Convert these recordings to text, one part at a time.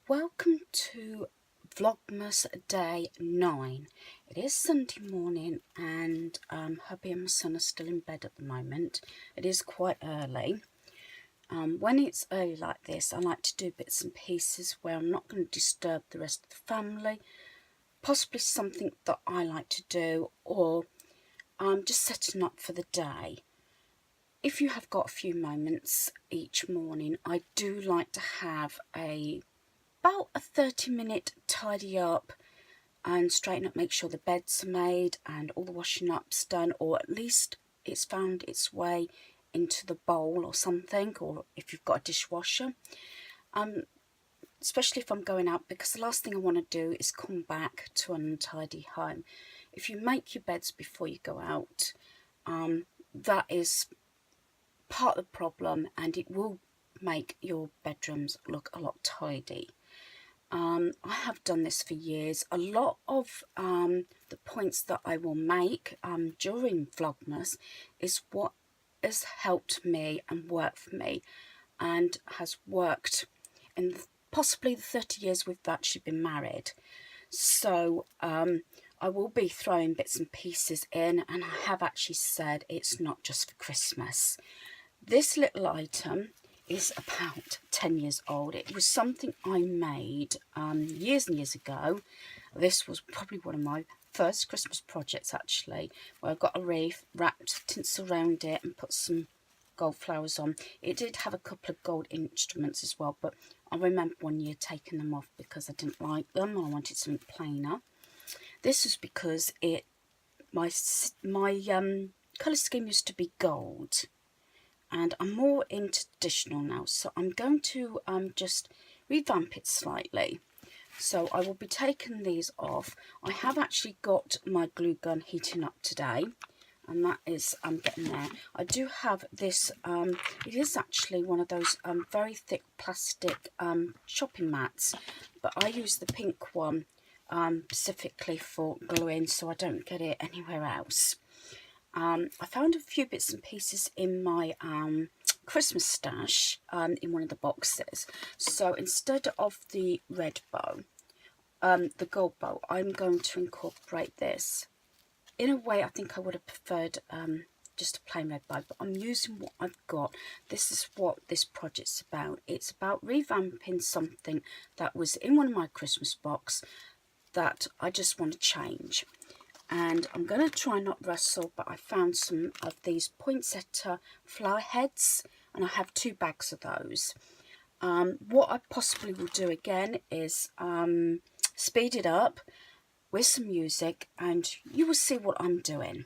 Welcome to Vlogmas day 9. It is Sunday morning and hubby and my son are still in bed at the moment. It is quite early. When it's early like this, I like to do bits and pieces where I'm not going to disturb the rest of the family. Possibly something that I like to do, or just setting up for the day. If you have got a few moments each morning, I do like to have about a 30-minute tidy up and straighten up, make sure the beds are made and all the washing up's done, or at least it's found its way into the bowl or something, or if you've got a dishwasher. Especially if I'm going out, because the last thing I want to do is come back to an untidy home. If you make your beds before you go out, that is part of the problem, and it will make your bedrooms look a lot tidy. I have done this for years. A lot of the points that I will make during Vlogmas is what has helped me and worked for me, and has worked in possibly the 30 years we've actually been married. So I will be throwing bits and pieces in, and I have actually said it's not just for Christmas. This little item is about 10 years old. It was something I made years and years ago. This was probably one of my first Christmas projects, actually, where I got a wreath, wrapped tinsel around it and put some gold flowers on. It did have a couple of gold instruments as well, but I remember one year taking them off because I didn't like them and I wanted something plainer. This was because my colour scheme used to be gold, and I'm more into traditional now, so I'm going to just revamp it slightly. So I will be taking these off. I have actually got my glue gun heating up today, and that is getting there. I do have this, it is actually one of those very thick plastic shopping mats, but I use the pink one specifically for gluing, so I don't get it anywhere else. I found a few bits and pieces in my Christmas stash in one of the boxes. So instead of the red bow, the gold bow, I'm going to incorporate this. In a way, I think I would have preferred just a plain red bow, but I'm using what I've got. This is what this project's about. It's about revamping something that was in one of my Christmas box that I just want to change. And I'm going to try not rustle, but I found some of these poinsettia flower heads, and I have 2 bags of those. What I possibly will do again is speed it up with some music, and you will see what I'm doing.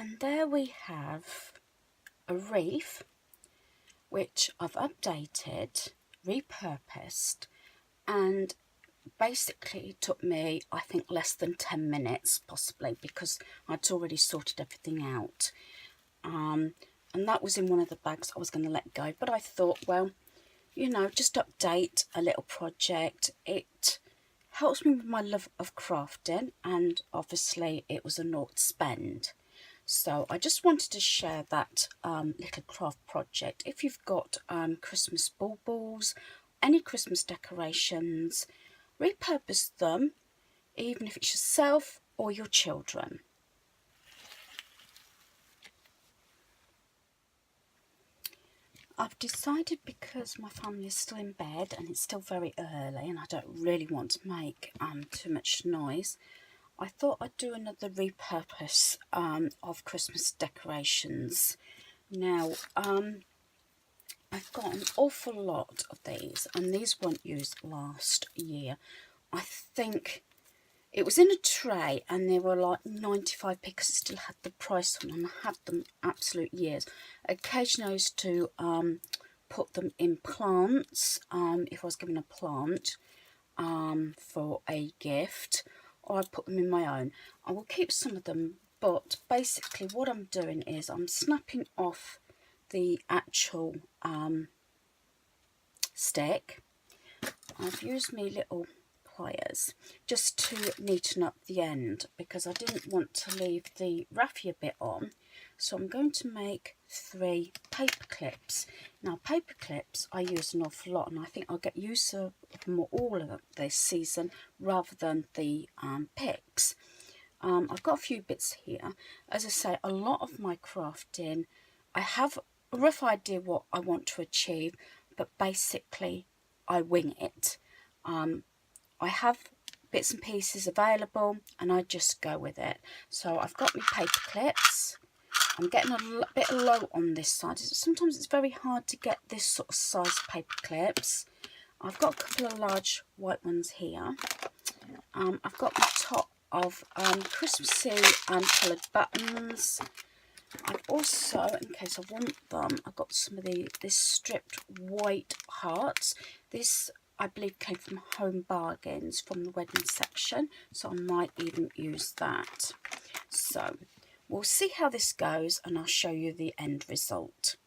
And there we have a wreath which I've updated, repurposed, and basically it took me, I think, less than 10 minutes possibly, because I'd already sorted everything out. And that was in one of the bags I was going to let go, but I thought, well, you know, just update a little project. It helps me with my love of crafting, and obviously it was a naught spend. So I just wanted to share that little craft project. If you've got Christmas baubles, any Christmas decorations, repurpose them, even if it's yourself or your children. I've decided, because my family is still in bed and it's still very early and I don't really want to make too much noise, I thought I'd do another repurpose of Christmas decorations. Now, I've got an awful lot of these, and these weren't used last year. I think it was in a tray and they were like 95p because it still had the price on, and I had them absolute years. Occasionally I used to put them in plants if I was given a plant for a gift, or I'd put them in my own. I will keep some of them, but basically what I'm doing is I'm snapping off the actual stick. I've used my little pliers just to neaten up the end because I didn't want to leave the raffia bit on. So I'm going to make 3 paper clips. Now paper clips I use an awful lot, and I think I'll get use of them all of this season rather than the picks. I've got a few bits here. As I say, a lot of my crafting, I have a rough idea what I want to achieve, but basically I wing it. I have bits and pieces available and I just go with it. So I've got my paper clips. I'm getting a bit low on this side. Sometimes it's very hard to get this sort of size paper clips. I've got a couple of large white ones here. I've got my top of Christmassy coloured buttons. I've also, in case I want them, I've got some of this stripped white hearts. This, I believe, came from Home Bargains from the wedding section, so I might even use that. So we'll see how this goes and I'll show you the end result.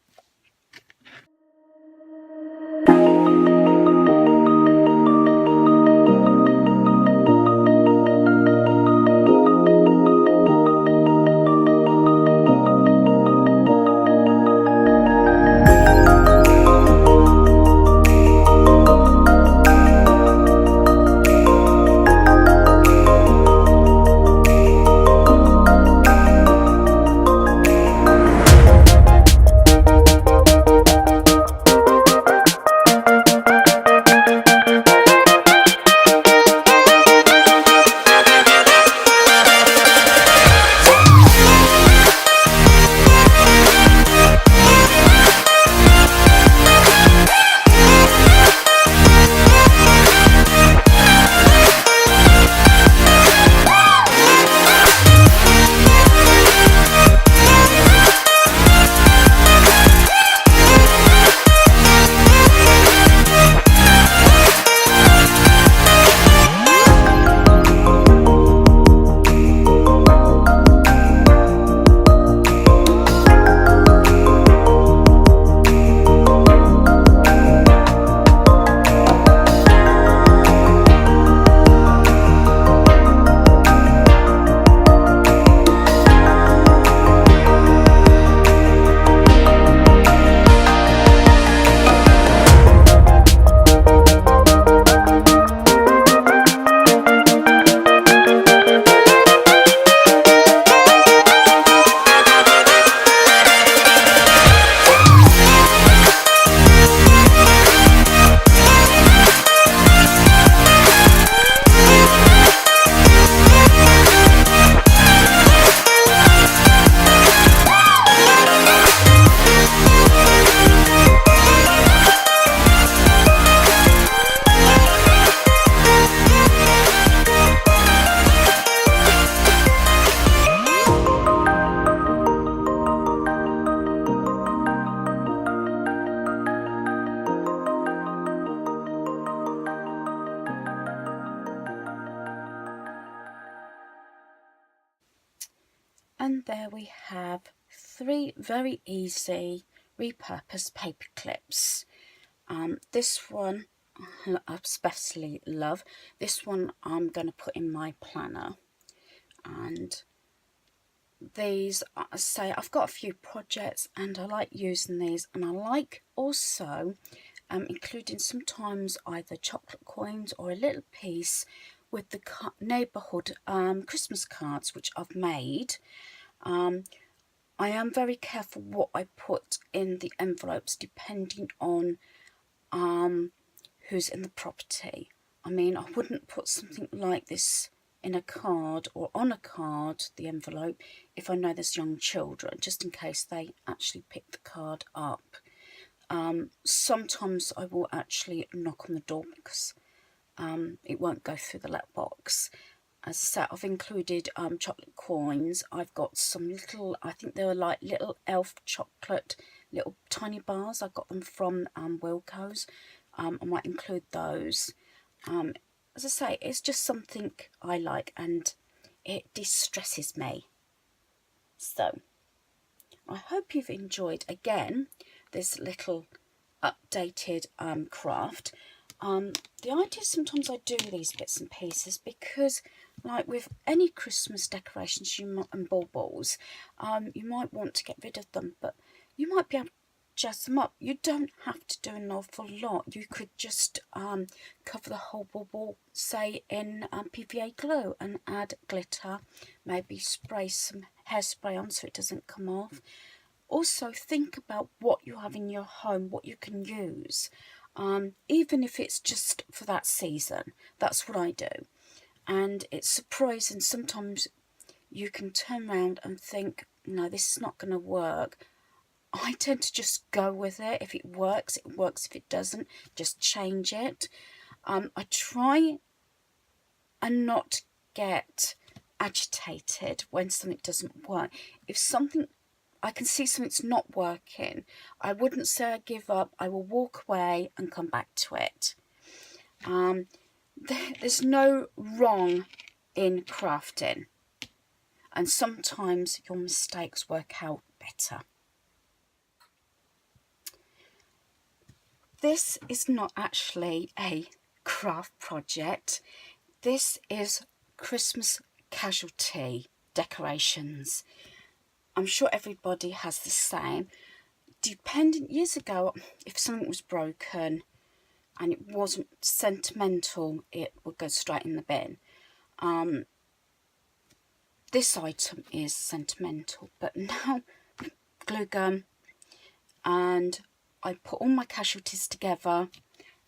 there we have 3 very easy repurposed paper clips. This one I especially love. This one I'm going to put in my planner, and these, I say, I've got a few projects and I like using these, and I like also including sometimes either chocolate coins or a little piece with the neighbourhood Christmas cards which I've made. I am very careful what I put in the envelopes depending on who's in the property. I mean, I wouldn't put something like this in a card or on a card, the envelope, if I know there's young children, just in case they actually pick the card up. Sometimes I will actually knock on the door because it won't go through the letterbox. As I said, I've included chocolate coins. I've got some little, I think they were like little elf chocolate, little tiny bars. I got them from Wilco's. I might include those. As I say, it's just something I like and it distresses me. So, I hope you've enjoyed, again, this little updated craft. The idea sometimes I do these bits and pieces because, like with any Christmas decorations and baubles, you might want to get rid of them, but you might be able to jazz them up. You don't have to do an awful lot. You could just cover the whole bauble, say, in PVA glue and add glitter, maybe spray some hairspray on so it doesn't come off. Also, think about what you have in your home, what you can use. Even if it's just for that season. That's what I do. And it's surprising, sometimes you can turn around and think, no, this is not going to work. I tend to just go with it. If it works, it works. If it doesn't, just change it. I try and not get agitated when something doesn't work. If something, I can see something's not working, I wouldn't say I give up. I will walk away and come back to it. There's no wrong in crafting, and sometimes your mistakes work out better. This is not actually a craft project. This is Christmas casualty decorations. I'm sure everybody has the same. Depending, years ago, if something was broken and it wasn't sentimental, it would go straight in the bin. This item is sentimental, but now glue gun, and I put all my casualties together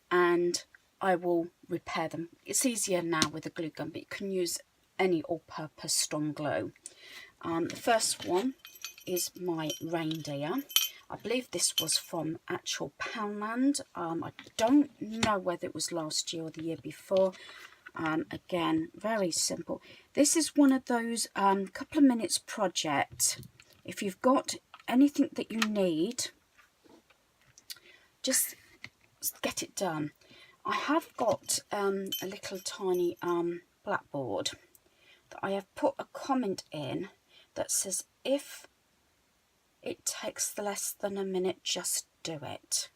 and I will repair them. It's easier now with a glue gun, but you can use any all-purpose strong glue. The first one is my reindeer. I believe this was from actual Poundland. I don't know whether it was last year or the year before. Again, very simple. This is one of those couple of minutes project. If you've got anything that you need, just get it done. I have got a little tiny blackboard that I have put a comment in that says, if it takes less than a minute, just do it.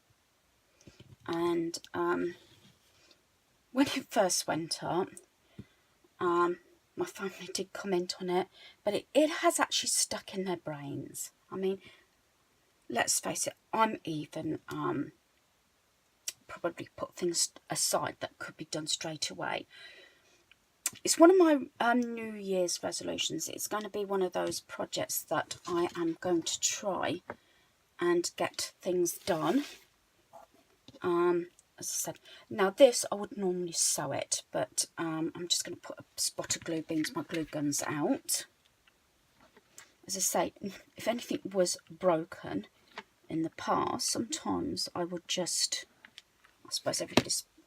And when it first went up, my family did comment on it, but it has actually stuck in their brains. I mean, let's face it, I'm even probably put things aside that could be done straight away. It's one of my New Year's resolutions. It's going to be one of those projects that I am going to try and get things done. As I said, now this I would normally sew it, but I'm just going to put a spot of glue beans, my glue guns out. As I say, if anything was broken in the past, sometimes I would just, I suppose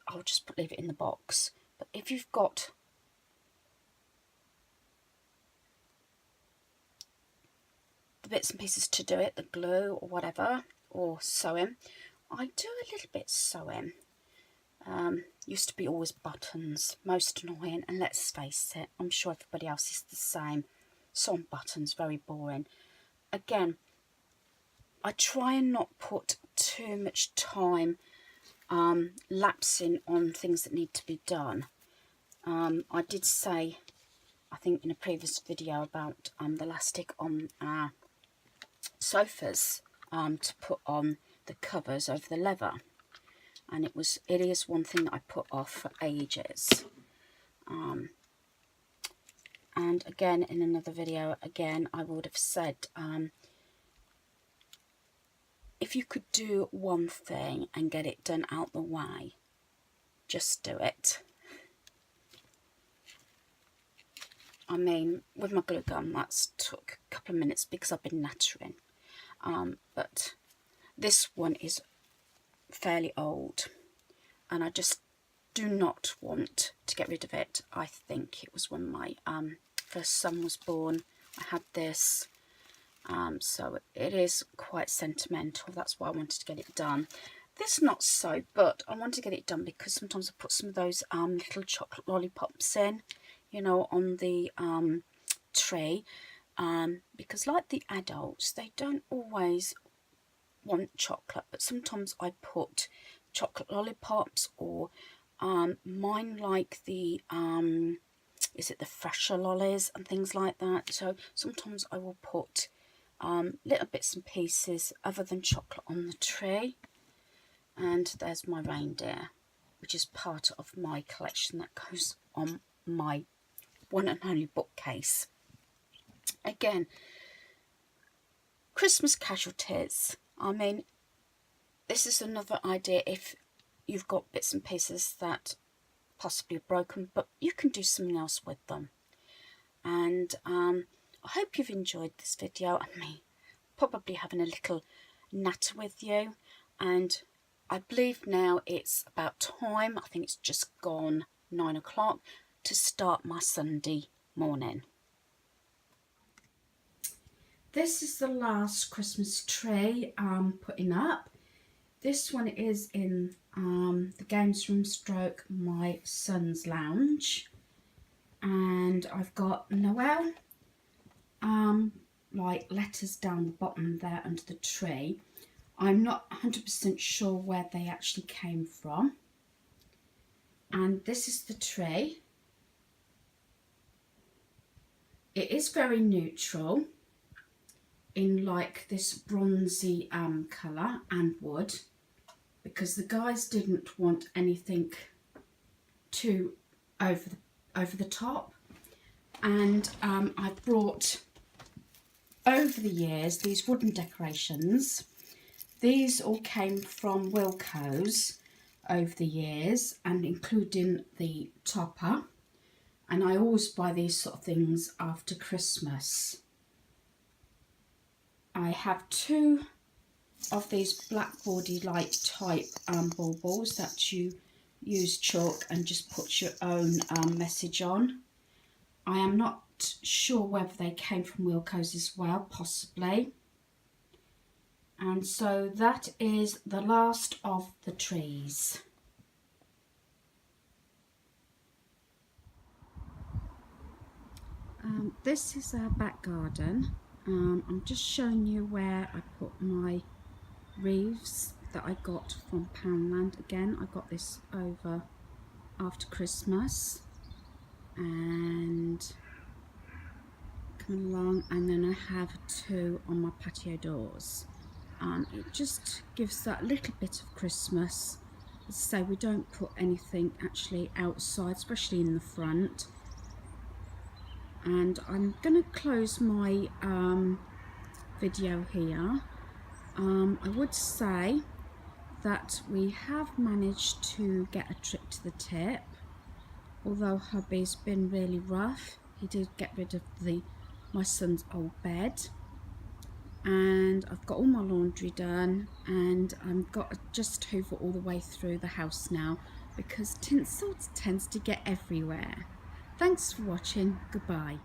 I'll just leave it in the box. But if you've got the bits and pieces to do it, the glue or whatever, or sewing, I do a little bit sewing. Used to be always buttons, most annoying, and let's face it, I'm sure everybody else is the same. sew-on buttons, very boring. Again, I try and not put too much time lapsing on things that need to be done. I did say, I think in a previous video, about the elastic on our sofas to put on the covers over the leather, and it is one thing that I put off for ages. And again, in another video, I would have said, if you could do one thing and get it done out the way, just do it. I mean, with my glue gun, that's took a couple of minutes because I've been nattering. But this one is fairly old, and I just do not want to get rid of it. I think it was when my first son was born. I had this, so it is quite sentimental. That's why I wanted to get it done. This not so, but I want to get it done because sometimes I put some of those little chocolate lollipops in, you know, on the tray, because like the adults, they don't always want chocolate, but sometimes I put chocolate lollipops, or mine like the is it the fresher lollies and things like that. So sometimes I will put little bits and pieces other than chocolate on the tray. And there's my reindeer, which is part of my collection that goes on my one and only bookcase. Again, Christmas casualties. I mean, this is another idea if you've got bits and pieces that possibly are broken, but you can do something else with them. And I hope you've enjoyed this video and me probably having a little natter with you. And I believe now it's about time, I think it's just gone 9 o'clock, to start my Sunday morning. This is the last Christmas tree I'm putting up. This one is in the games room stroke my son's lounge, and I've got Noel like letters down the bottom there under the tree. I'm not 100% sure where they actually came from. And this is the tree. It is very neutral in like this bronzy colour and wood, because the guys didn't want anything too over the top. And I've brought over the years these wooden decorations. These all came from Wilko's over the years, and including the topper. And I always buy these sort of things after Christmas. I have 2 of these blackboardy like type baubles that you use chalk and just put your own message on. I am not sure whether they came from Wilko's as well, possibly. And so that is the last of the trees. This is our back garden. I'm just showing you where I put my wreaths that I got from Poundland. Again, I got this over after Christmas, and coming along, and then I have 2 on my patio doors. It just gives that little bit of Christmas. As I say, we don't put anything actually outside, especially in the front. And I'm going to close my video here. I would say that we have managed to get a trip to the tip, although hubby's been really rough. He did get rid of my son's old bed, and I've got all my laundry done, and I've got to just hoover all the way through the house now because tinsel tends to get everywhere. Thanks for watching. Goodbye.